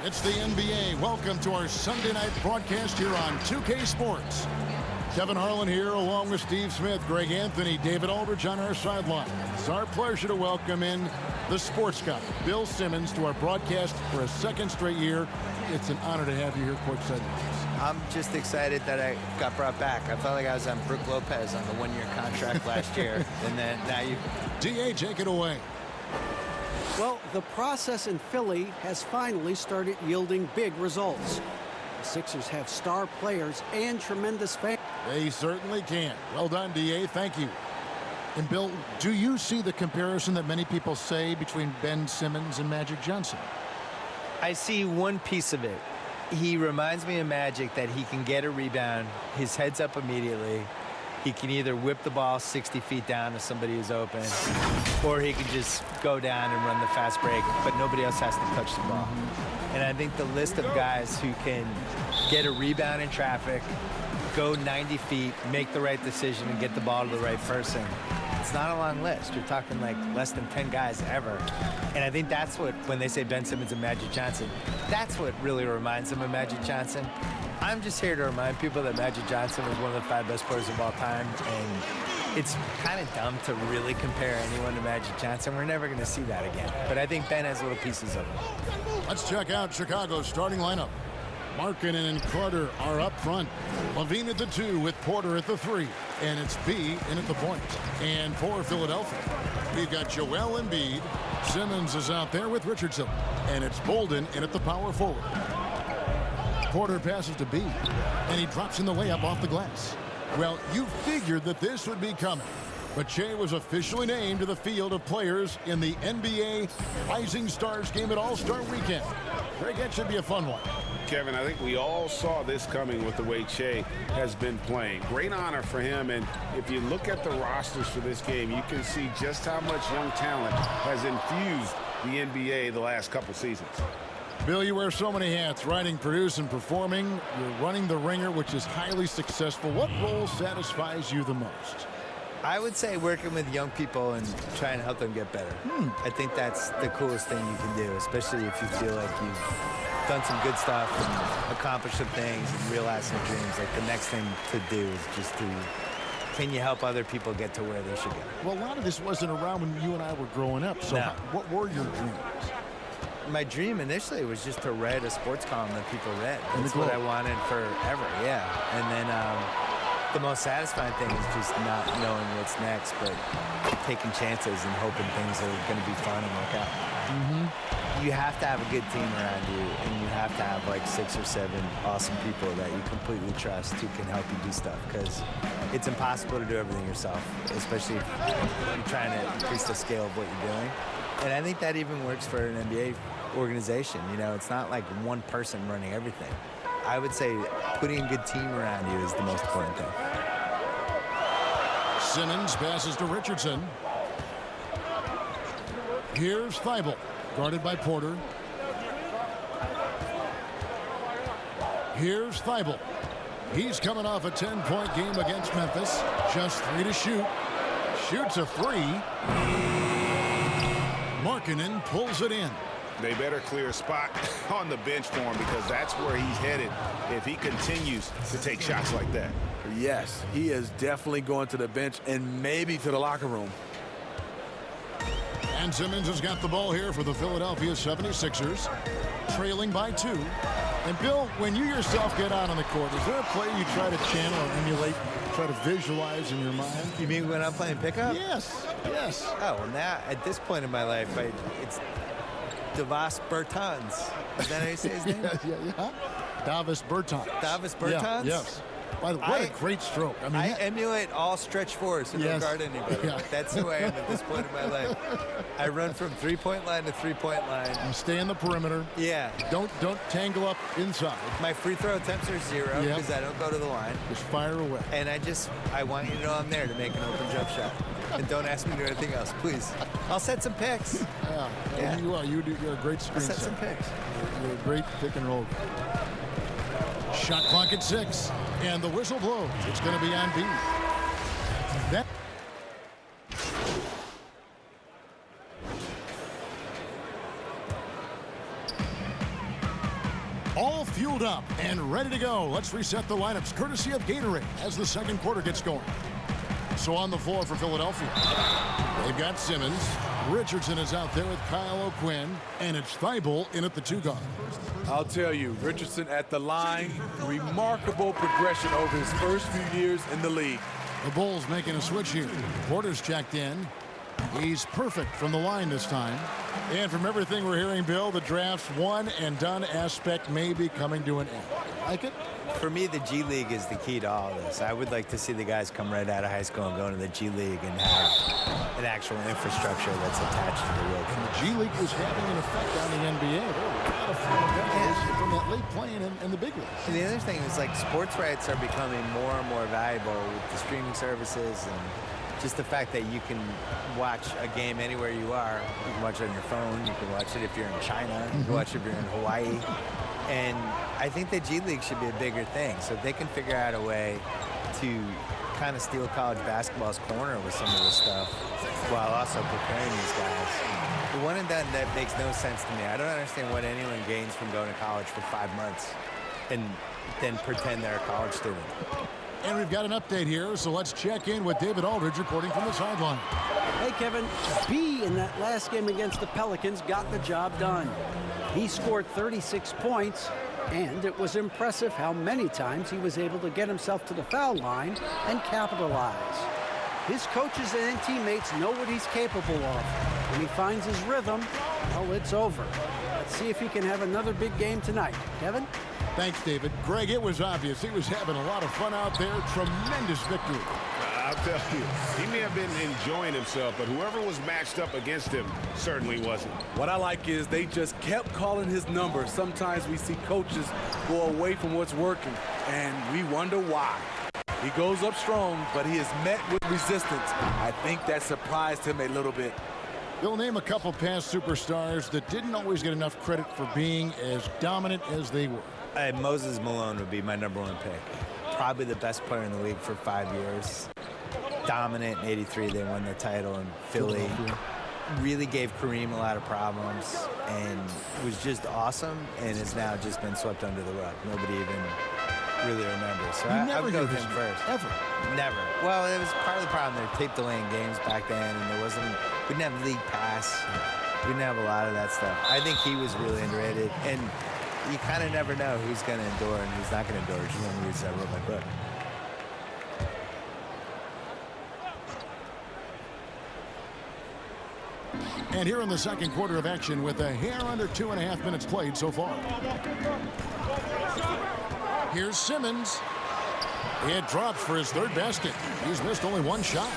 It's the NBA. Welcome to our Sunday night broadcast here on 2K Sports. Kevin Harlan here along with Steve Smith, Greg Anthony, David Aldridge on our sideline. It's our pleasure to welcome in the sports guy, Bill Simmons, to our broadcast for a second straight year. It's an honor to have you here courtside. I'm just excited that I got brought back. I felt like I was on Brook Lopez on the one-year contract last year, and then now you... DA, take it away. Well, the process in Philly has finally started yielding big results. The Sixers have star players and tremendous fans. They certainly can. Well done, DA. Thank you. And, Bill, do you see the comparison that many people say between Ben Simmons and Magic Johnson? I see one piece of it. He reminds me of Magic, that he can get a rebound, his head's up immediately. He can either whip the ball 60 feet down if somebody is open, or he can just go down and run the fast break, but nobody else has to touch the ball. And I think the list of guys who can get a rebound in traffic, go 90 feet, make the right decision, and get the ball to the right person, it's not a long list. You're talking like less than 10 guys ever. And I think that's what, when they say Ben Simmons and Magic Johnson, that's what really reminds them of Magic Johnson. I'm just here to remind people that Magic Johnson was one of the 5 best players of all time, and it's kind of dumb to really compare anyone to Magic Johnson. We're never going to see that again. But I think Ben has little pieces of it. Let's check out Chicago's starting lineup. Markkanen and Carter are up front. Levine at the 2 with Porter at the 3. And it's B in at the point. And for Philadelphia, we've got Joel Embiid. Simmons is out there with Richardson. And it's Bolden in at the power forward. Porter passes to B, and he drops in the layup off the glass. Well, you figured that this would be coming, but Shea was officially named to the field of players in the NBA Rising Stars game at All-Star Weekend. Greg, that should be a fun one. Kevin, I think we all saw this coming with the way Shea has been playing. Great honor for him, and if you look at the rosters for this game, you can see just how much young talent has infused the NBA the last couple seasons. Bill, you wear so many hats, writing, producing, performing. You're running the Ringer, which is highly successful. What role satisfies you the most? I would say working with young people and trying to help them get better. I think that's the coolest thing you can do, especially if you feel like you've done some good stuff and accomplished some things and realized some dreams. Like, the next thing to do is just to, can you help other people get to where they should go? Well, a lot of this wasn't around when you and I were growing up. So No. what were your dreams? My dream initially was just to write a sports column that people read. That's what I wanted forever, yeah. And then the most satisfying thing is just not knowing what's next, but taking chances and hoping things are going to be fun and work out. You have to have a good team around you, and you have to have like 6 or 7 awesome people that you completely trust who can help you do stuff, because it's impossible to do everything yourself, especially if you're trying to increase the scale of what you're doing. And I think that even works for an NBA organization. You know, it's not like one person running everything. I would say putting a good team around you is the most important thing. Simmons passes to Richardson. Here's Thibault, guarded by Porter. Here's Thibault. He's coming off a 10-point game against Memphis. Just 3 to shoot. Shoots a 3. Markkanen pulls it in. They better clear a spot on the bench for him, because that's where he's headed if he continues to take shots like that. Yes, he is definitely going to the bench and maybe to the locker room. And Simmons has got the ball here for the Philadelphia 76ers, trailing by 2. And, Bill, when you yourself get out on the court, is there a play you try to channel or emulate, try to visualize in your mind? You mean when I'm playing pickup? Yes, yes. Oh, well, now, at this point in my life, it's Davis Bertans. Is that how you say his name? Yeah. Davis Bertans. Davis Bertans? Yeah, yes. By the way, what a great stroke. I mean, I emulate all stretch fours who don't guard anybody. Yeah. That's who I am at this point in my life. I run from three-point line to three-point line. You stay in the perimeter. Yeah. Don't tangle up inside. My free throw attempts are 0 because I don't go to the line. Just fire away. And I want you to know I'm there to make an open jump shot. And don't ask me to do anything else, please. I'll set some picks. Yeah. You are. You're a great screen I'll set some picks. You're a great pick and roll. Shot clock at 6, and the whistle blows. It's going to be on B. That All fueled up and ready to go. Let's reset the lineups courtesy of Gatorade as the second quarter gets going. So on the floor for Philadelphia, they've got Simmons. Richardson is out there with Kyle O'Quinn, and it's Thibault in at the 2 guard. I'll tell you, Richardson at the line, remarkable progression over his first few years in the league. The Bulls making a switch here. Porter's checked in. He's perfect from the line this time. And from everything we're hearing, Bill, the draft's one and done aspect may be coming to an end. Like it? For me, the G League is the key to all this. I would like to see the guys come right out of high school and go into the G League and have an actual infrastructure that's attached to the world. And the G League was having an effect on the NBA. There were a lot of former guys from that league playing in the big league. And the other thing is, like, sports rights are becoming more and more valuable with the streaming services and just the fact that you can watch a game anywhere you are. You can watch it on your phone. You can watch it if you're in China. You can watch it if you're in Hawaii. And I think the G League should be a bigger thing. So if they can figure out a way to kind of steal college basketball's corner with some of this stuff while also preparing these guys. The one and done, that makes no sense to me. I don't understand what anyone gains from going to college for 5 months and then pretend they're a college student. And we've got an update here, so let's check in with David Aldridge reporting from the sideline. Hey, Kevin, B in that last game against the Pelicans got the job done. He scored 36 points, and it was impressive how many times he was able to get himself to the foul line and capitalize. His coaches and teammates know what he's capable of. When he finds his rhythm, well, it's over. Let's see if he can have another big game tonight. Kevin? Thanks, David. Greg, it was obvious he was having a lot of fun out there. Tremendous victory. I'll tell you, he may have been enjoying himself, but whoever was matched up against him certainly wasn't. What I like is they just kept calling his number. Sometimes we see coaches go away from what's working, and we wonder why. He goes up strong, but he is met with resistance. I think that surprised him a little bit. They'll name a couple past superstars that didn't always get enough credit for being as dominant as they were. Moses Malone would be my #1 pick. Probably the best player in the league for 5 years. Dominant in '83, they won the title in Philly. Really gave Kareem a lot of problems and was just awesome and has now just been swept under the rug. Nobody even really remembers. So I would go with him first. Ever. Never. Well, it was part of the problem. They were tape delaying games back then, and we didn't have league pass. We didn't have a lot of that stuff. I think he was really underrated, and you kind of never know who's going to endure and who's not going to endure. Just one of the reasons I wrote my book. And here in the second quarter of action with a hair under 2.5 minutes played so far. Here's Simmons. It drops for his third basket. He's missed only one shot.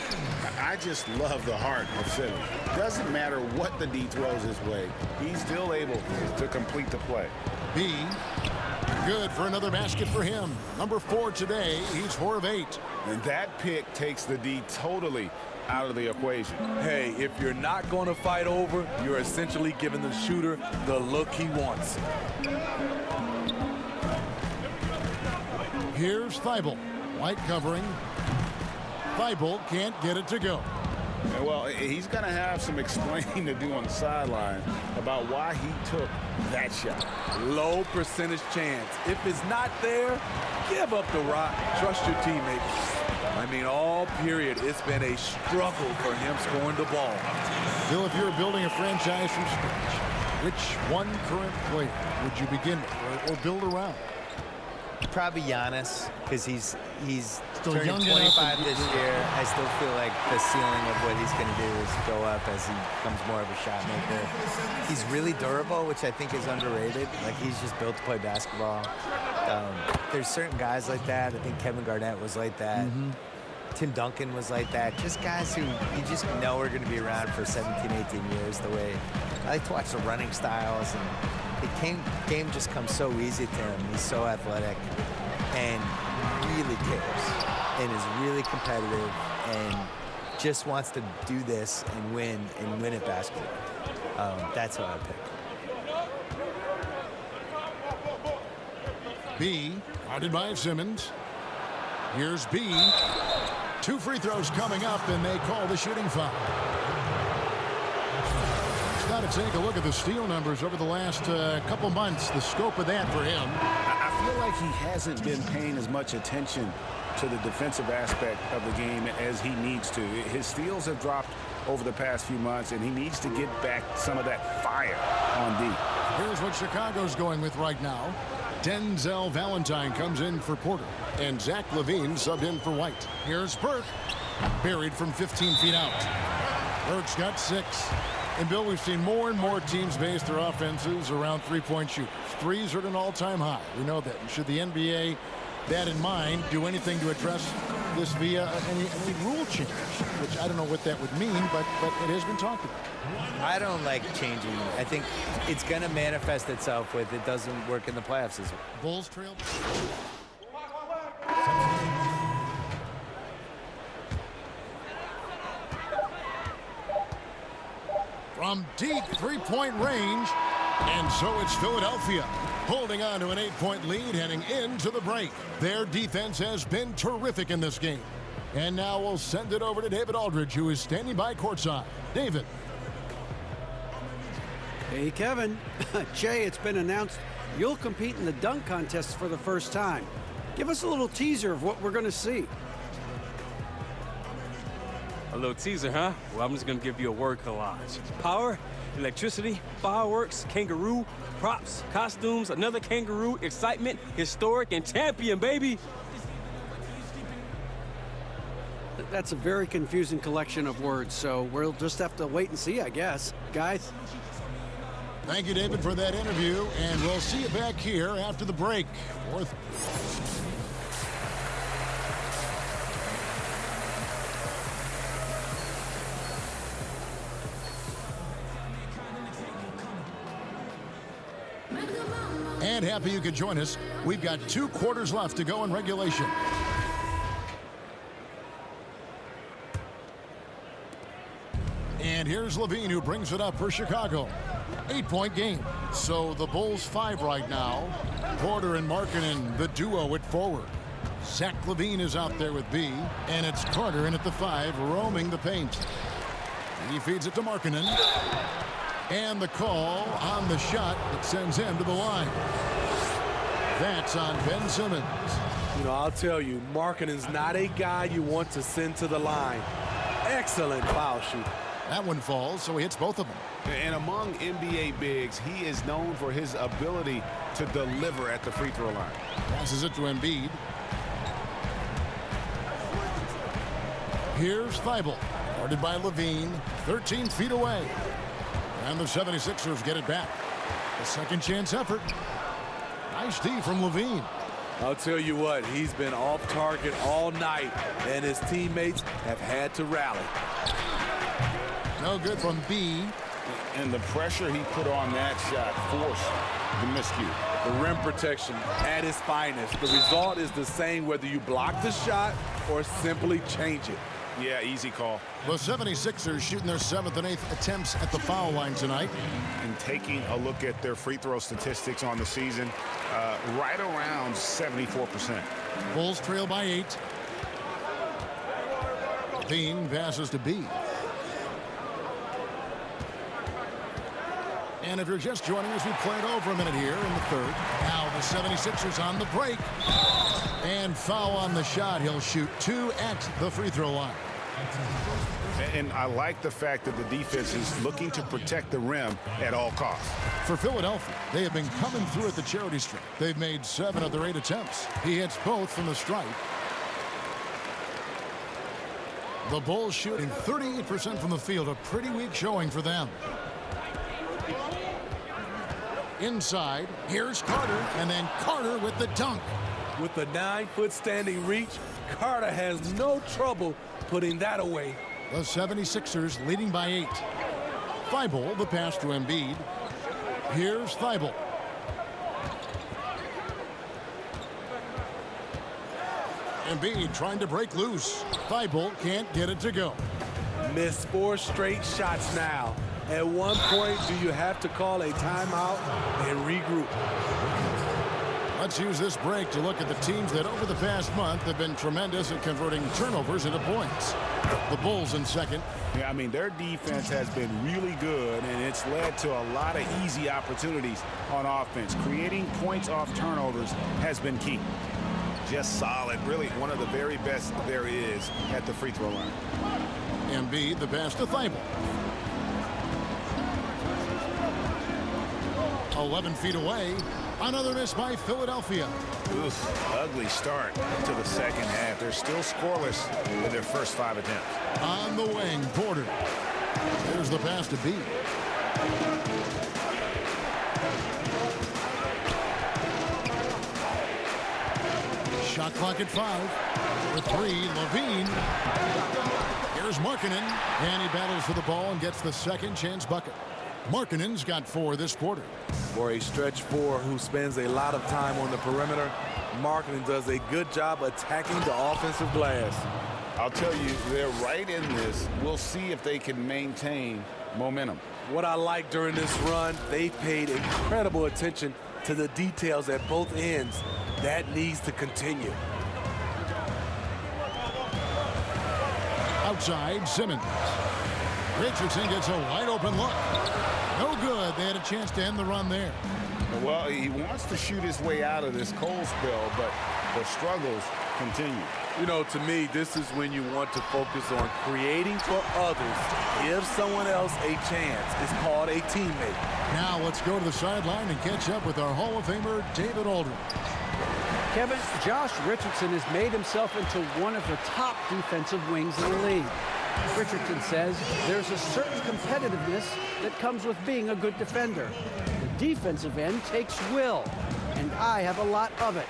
I just love the heart of Simmons. Doesn't matter what the D throws his way, he's still able to complete the play. B, good for another basket for him. Number 4 today. He's 4 of 8. And that pick takes the D totally out of the equation. Hey, if you're not going to fight over, you're essentially giving the shooter the look he wants. Here's Thibault. White covering. Thibault can't get it to go. Well, he's going to have some explaining to do on the sideline about why he took that shot. Low percentage chance. If it's not there, give up the rock. Trust your teammates. I mean, all period, it's been a struggle for him scoring the ball. Bill, if you're building a franchise from scratch, which one current player would you begin with or build around? Probably Giannis, because he's Still turning young 25 enough. this year. I still feel like the ceiling of what he's going to do is go up as he becomes more of a shot maker. He's really durable, which I think is underrated. Like, he's just built to play basketball. There's certain guys like that. I think Kevin Garnett was like that. Tim Duncan was like that. Just guys who you just know are going to be around for 17, 18 years. The way I like to watch the running styles, and the game just comes so easy to him. He's so athletic and really cares and is really competitive and just wants to do this and win at basketball. That's how I pick. B, guarded by Simmons. Here's B. 2 free throws coming up, and they call the shooting foul. It's not a take a look at the steal numbers over the last couple months. The scope of that for him. I feel like he hasn't been paying as much attention to the defensive aspect of the game as he needs to. His steals have dropped over the past few months, and he needs to get back some of that fire on D. Here's what Chicago's going with right now. Denzel Valentine comes in for Porter, and Zach LaVine subbed in for White. Here's Burke, buried from 15 feet out. Burke's got 6. And, Bill, we've seen more and more teams base their offenses around three-point shooters. Threes are at an all-time high. We know that. Should the NBA, that in mind, do anything to address this via any rule change? Which I don't know what that would mean, but it has been talked about. I don't like changing. I think it's going to manifest itself with it doesn't work in the playoffs. Bulls trail. From deep three-point range, and so it's Philadelphia holding on to an 8-point lead heading into the break. Their defense has been terrific in this game. And now we'll send it over to David Aldridge, who is standing by courtside. David. Hey, Kevin. Jay, it's been announced you'll compete in the dunk contest for the first time. Give us a little teaser of what we're going to see. A little teaser, huh? Well, I'm just gonna give you a word collage. Power, electricity, fireworks, kangaroo, props, costumes, another kangaroo, excitement, historic, and champion, baby! That's a very confusing collection of words, so we'll just have to wait and see, I guess. Guys? Thank you, David, for that interview, and we'll see you back here after the break. And happy you could join us. We've got 2 quarters left to go in regulation. And here's LaVine, who brings it up for Chicago. 8-point game. So the Bulls 5 right now. Porter and Markkanen, the duo at forward. Zach LaVine is out there with B, and it's Carter in at the 5, roaming the paint. He feeds it to Markkanen. And the call on the shot that sends him to the line. That's on Ben Simmons. You know, I'll tell you, Markkanen's not a guy you want to send to the line. Excellent foul shooter. That one falls, so he hits both of them. And among NBA bigs, he is known for his ability to deliver at the free throw line. Passes it to Embiid. Here's Thibault, guarded by LaVine, 13 feet away. And the 76ers get it back. A second chance effort. Nice D from LaVine. I'll tell you what, he's been off target all night, and his teammates have had to rally. No good from B. And the pressure he put on that shot forced the miscue. The rim protection at its finest. The result is the same whether you block the shot or simply change it. Yeah, easy call. The 76ers shooting their 7th and 8th attempts at the foul line tonight. And taking a look at their free throw statistics on the season, right around 74%. Bulls trail by 8. LaVine passes to B. And if you're just joining us, we played over a minute here in the third. Now the 76ers on the break. And foul on the shot. He'll shoot 2 at the free throw line. And I like the fact that the defense is looking to protect the rim at all costs. For Philadelphia, they have been coming through at the charity stripe. They've made 7 of their 8 attempts. He hits both from the stripe. The Bulls shooting 38% from the field, a pretty weak showing for them. Inside, here's Carter, and then Carter with the dunk. With the 9-foot standing reach, Carter has no trouble putting that away. The 76ers leading by 8. Thibault, the pass to Embiid. Here's Thibault. Embiid trying to break loose. Thibault can't get it to go. Missed 4 straight shots now. At one point, do you have to call a timeout and regroup? Let's use this break to look at the teams that over the past month have been tremendous at converting turnovers into points. The Bulls in second. Yeah, I mean, their defense has been really good, and it's led to a lot of easy opportunities on offense. Creating points off turnovers has been key. Just solid, really one of the very best there is at the free throw line. Embiid, the pass to Thibault. 11 feet away. Another miss by Philadelphia. Oof, ugly start to the second half. They're still scoreless in their first 5 attempts. On the wing, Porter. There's the pass to B. Shot clock at 5. With 3, Levine. Here's Markkanen, and he battles for the ball and gets the second chance bucket. Markkanen's got 4 this quarter. For a stretch 4 who spends a lot of time on the perimeter, Markkanen does a good job attacking the offensive glass. I'll tell you, they're right in this. We'll see if they can maintain momentum. What I like during this run, they paid incredible attention to the details at both ends. That needs to continue. Outside, Simmons. Richardson gets a wide open look. No good. They had a chance to end the run there. Well, he wants to shoot his way out of this cold spell, but the struggles continue. You know, to me, this is when you want to focus on creating for others. Give someone else a chance. It's called a teammate. Now let's go to the sideline and catch up with our Hall of Famer, David Aldridge. Kevin, Josh Richardson has made himself into one of the top defensive wings in the league. Richardson says there's a certain competitiveness that comes with being a good defender. The defensive end takes will, and I have a lot of it.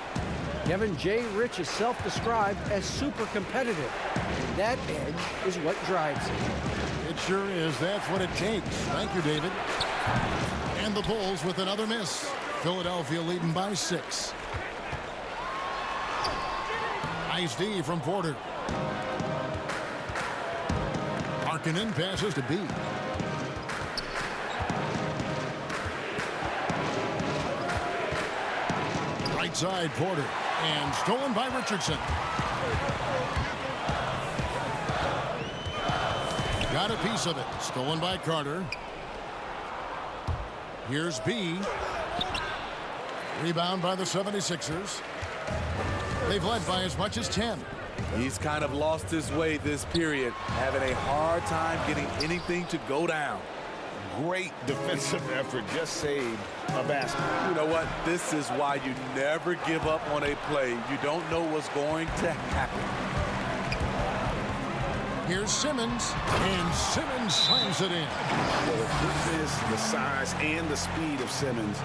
Kevin J. Rich is self-described as super competitive, and that edge is what drives him. It sure is. That's what it takes. Thank you, David. And the Bulls with another miss. Philadelphia leading by 6. Nice D from Porter. Markkanen passes to B. Right side, Porter. And stolen by Richardson. Got a piece of it. Stolen by Carter. Here's B. Rebound by the 76ers. They've led by as much as 10. He's kind of lost his way this period, having a hard time getting anything to go down. Great defensive effort, just saved a basket. You know what? This is why you never give up on a play. You don't know what's going to happen. Here's Simmons, and Simmons slams it in. Well, the quickness, the size, and the speed of Simmons,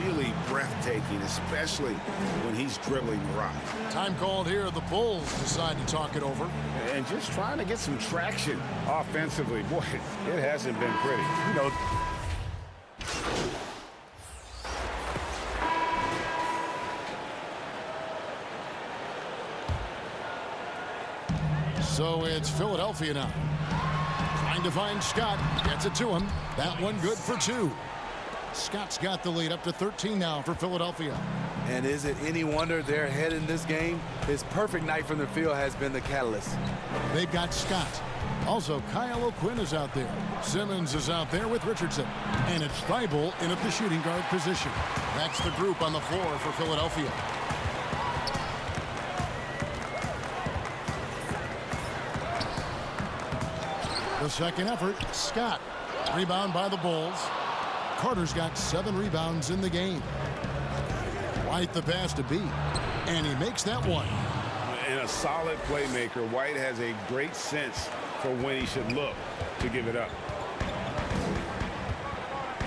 really breathtaking, especially when he's dribbling the rock. Time called here. The Bulls decide to talk it over. And just trying to get some traction offensively. Boy, it hasn't been pretty. You know, So it's Philadelphia now. Trying to find Scott. Gets it to him. That one good for 2. Scott's got the lead up to 13 now for Philadelphia. And is it any wonder they're ahead in this game? His perfect night from the field has been the catalyst. They've got Scott. Also, Kyle O'Quinn is out there. Simmons is out there with Richardson. And it's Thibault in at the shooting guard position. That's the group on the floor for Philadelphia. The second effort, Scott. Rebound by the Bulls. Carter's got 7 rebounds in the game. White the pass to B. And he makes that one. and a solid playmaker. White has a great sense for when he should look to give it up.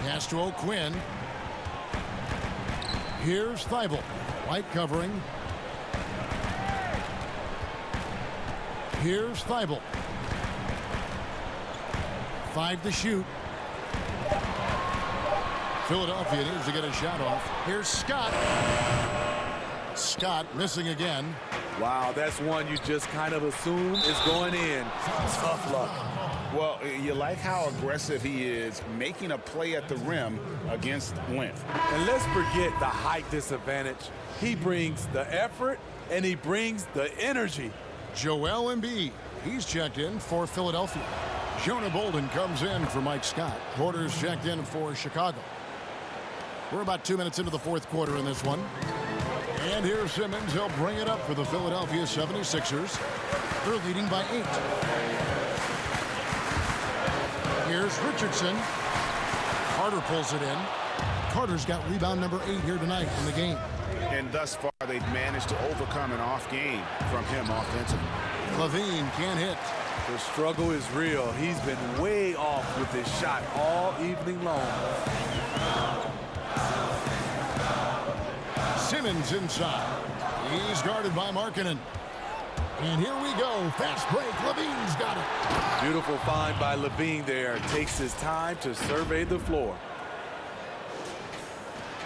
Pass to O'Quinn. Here's Thibault. White covering. Here's Thibault. 5 to shoot. Philadelphia needs to get a shot off. Here's Scott. Scott missing again. Wow, that's one you just kind of assume is going in. Tough luck. Well, you like how aggressive he is, making a play at the rim against length. And let's forget the height disadvantage. He brings the effort, and he brings the energy. Joel Embiid, he's checked in for Philadelphia. Jonah Bolden comes in for Mike Scott. Porter's checked in for Chicago. We're about 2 minutes into the fourth quarter in this one. And here's Simmons. He'll bring it up for the Philadelphia 76ers. They're leading by 8. Here's Richardson. Carter pulls it in. Carter's got rebound number 8 here tonight in the game. And thus far, they've managed to overcome an off game from him offensively. Levine can't hit. The struggle is real. He's been way off with his shot all evening long. Simmons inside. He's guarded by Markkanen. And here we go. Fast break. Levine's got it. Beautiful find by Levine there. Takes his time to survey the floor.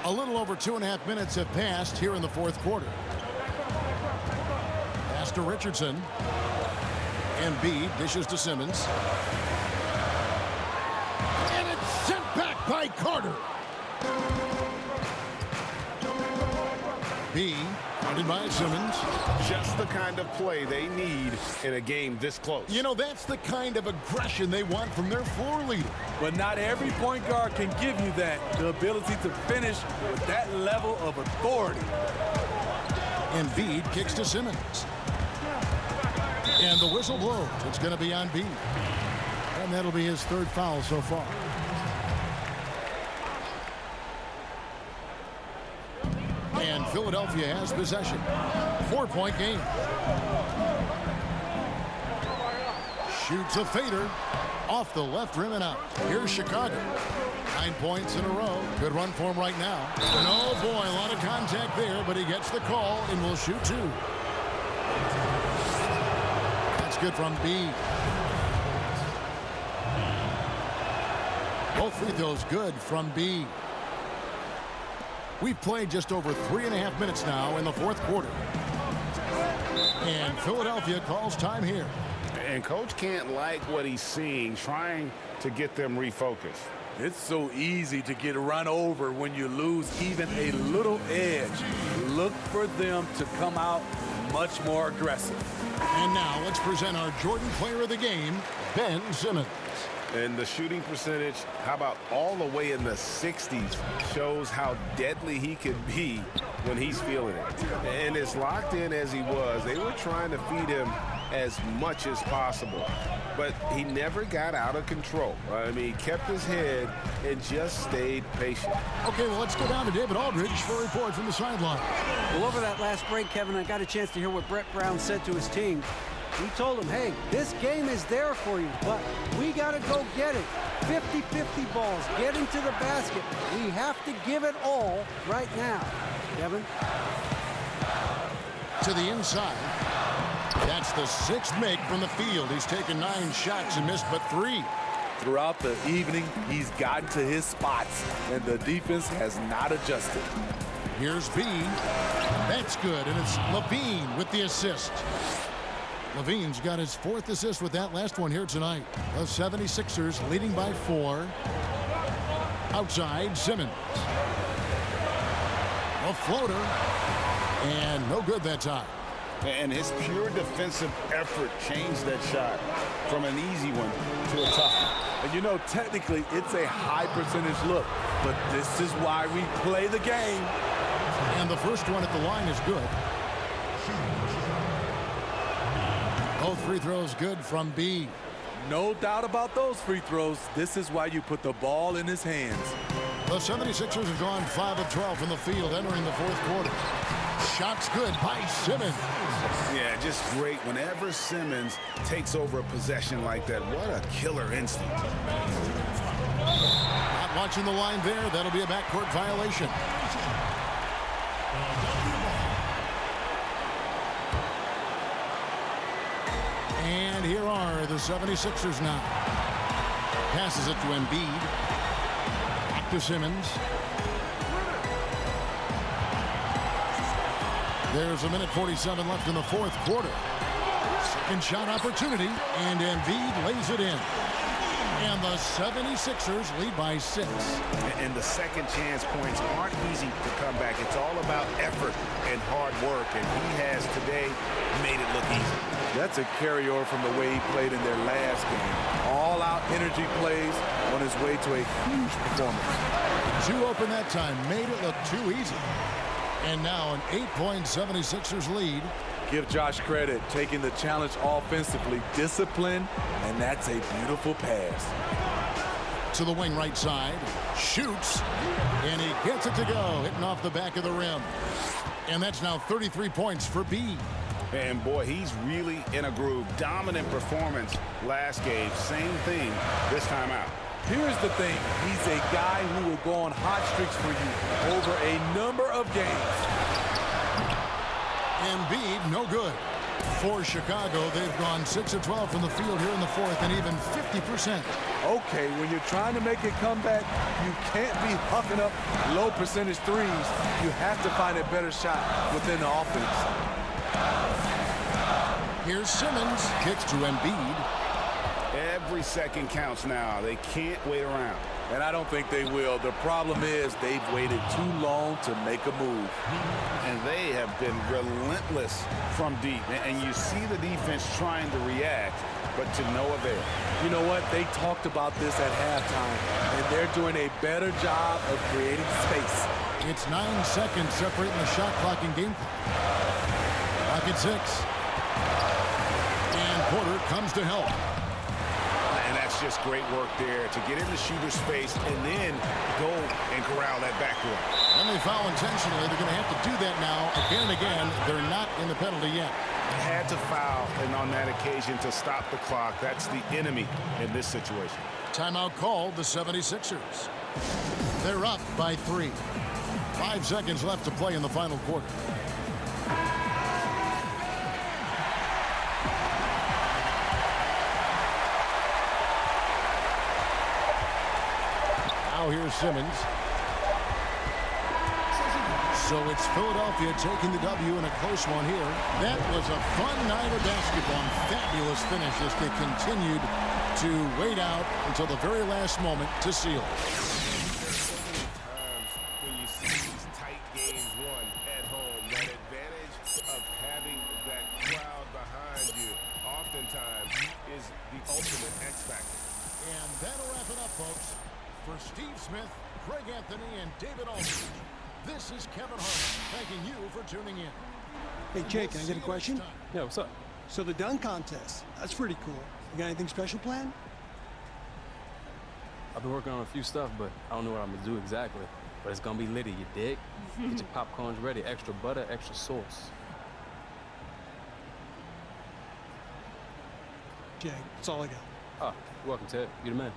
A little over 2.5 minutes have passed here in the fourth quarter. Pass to Richardson. Embiid dishes to Simmons. And it's sent back by Carter. B, funded by Simmons. Just the kind of play they need in a game this close. You know, that's the kind of aggression they want from their floor leader. But not every point guard can give you that. The ability to finish with that level of authority. Embiid kicks to Simmons. And the whistle blows. It's going to be on B. And that'll be his third foul so far. And Philadelphia has possession. 4-point game. Shoots a fader off the left rim and out. Here's Chicago. 9 points in a row. Good run for him right now. And oh boy, a lot of contact there, but he gets the call and will shoot 2. That's good from B. Both free throws good from B. We've played just over 3.5 minutes now in the fourth quarter. And Philadelphia calls time here. And coach can't like what he's seeing, trying to get them refocused. It's so easy to get run over when you lose even a little edge. Look for them to come out much more aggressive. And now let's present our Jordan Player of the Game, Ben Simmons. And the shooting percentage, how about all the way in the 60s, shows how deadly he could be when he's feeling it. And as locked in as he was, they were trying to feed him as much as possible. But he never got out of control. I mean, he kept his head and just stayed patient. Okay, well, let's go down to David Aldridge for a report from the sideline. Well, over that last break, Kevin, I got a chance to hear what Brett Brown said to his team. He told him, hey, this game is there for you, but we got to go get it. 50-50 balls, get into the basket. We have to give it all right now. Kevin? To the inside. That's the 6th make from the field. He's taken 9 shots and missed but 3. Throughout the evening, he's gotten to his spots, and the defense has not adjusted. Here's B. That's good, and it's Levine with the assist. Levine's got his 4th assist with that last one here tonight. The 76ers leading by 4. Outside, Simmons. A floater. And no good that time. And his pure defensive effort changed that shot from an easy one to a tough one. And you know, technically, it's a high percentage look, but this is why we play the game. And the first one at the line is good. Both free throws good from B. No doubt about those free throws. This is why you put the ball in his hands. The 76ers have gone 5 of 12 from the field entering the fourth quarter. Shots good by Simmons. Yeah, just great. Whenever Simmons takes over a possession like that, what a killer instinct. Not watching the line there. That'll be a backcourt violation. And here are the 76ers now. Passes it to Embiid. Back to Simmons. There's a minute 47 left in the fourth quarter. Second shot opportunity, and Embiid lays it in. And the 76ers lead by 6. And the second chance points aren't easy to come back. It's all about effort and hard work, and he has today made it look easy. That's a carryover from the way he played in their last game. All-out energy plays on his way to a huge performance. 2 open that time, made it look too easy. And now an 8-point 76ers lead. Give Josh credit, taking the challenge offensively, discipline, and that's a beautiful pass. To the wing right side, shoots, and he gets it to go, hitting off the back of the rim. And that's now 33 points for B. And boy, he's really in a groove. Dominant performance last game. Same thing this time out. Here's the thing. He's a guy who will go on hot streaks for you over a number of games. Embiid, no good. For Chicago, they've gone 6 of 12 from the field here in the fourth, and even 50%. Okay, when you're trying to make a comeback, you can't be hucking up low percentage threes. You have to find a better shot within the offense. Here's Simmons, kicks to Embiid. Every second counts now. They can't wait around. And I don't think they will. The problem is they've waited too long to make a move. And they have been relentless from deep. And you see the defense trying to react, but to no avail. You know what? They talked about this at halftime, and they're doing a better job of creating space. It's 9 seconds separating the shot clock and game clock. Clock at 6. And Porter comes to help. And that's just great work there to get into shooter space and then go and corral that backdoor. When they foul intentionally, they're going to have to do that now again and again. They're not in the penalty yet. Had to foul, and on that occasion to stop the clock. That's the enemy in this situation. Timeout called, the 76ers. They're up by 3. 5 seconds left to play in the final quarter. Now here's Simmons. So it's Philadelphia taking the W in a close one here. That was a fun night of basketball and fabulous finish as they continued to wait out until the very last moment to seal it. When you see these tight games won at home, that advantage of having that crowd behind you oftentimes is the ultimate X factor. And that'll wrap it up, folks. For Steve Smith, Craig Anthony, and David Aldridge, this is Kevin Harlan thanking you for tuning in. Hey, Jake, can I get a question? Yeah, what's up? So the dunk contest, that's pretty cool. You got anything special planned? I've been working on a few stuff, but I don't know what I'm gonna do exactly. But it's gonna be litty, you dig? Get your popcorns ready, extra butter, extra sauce. Jake, that's all I got. Ah, you're welcome, Ted. You the man.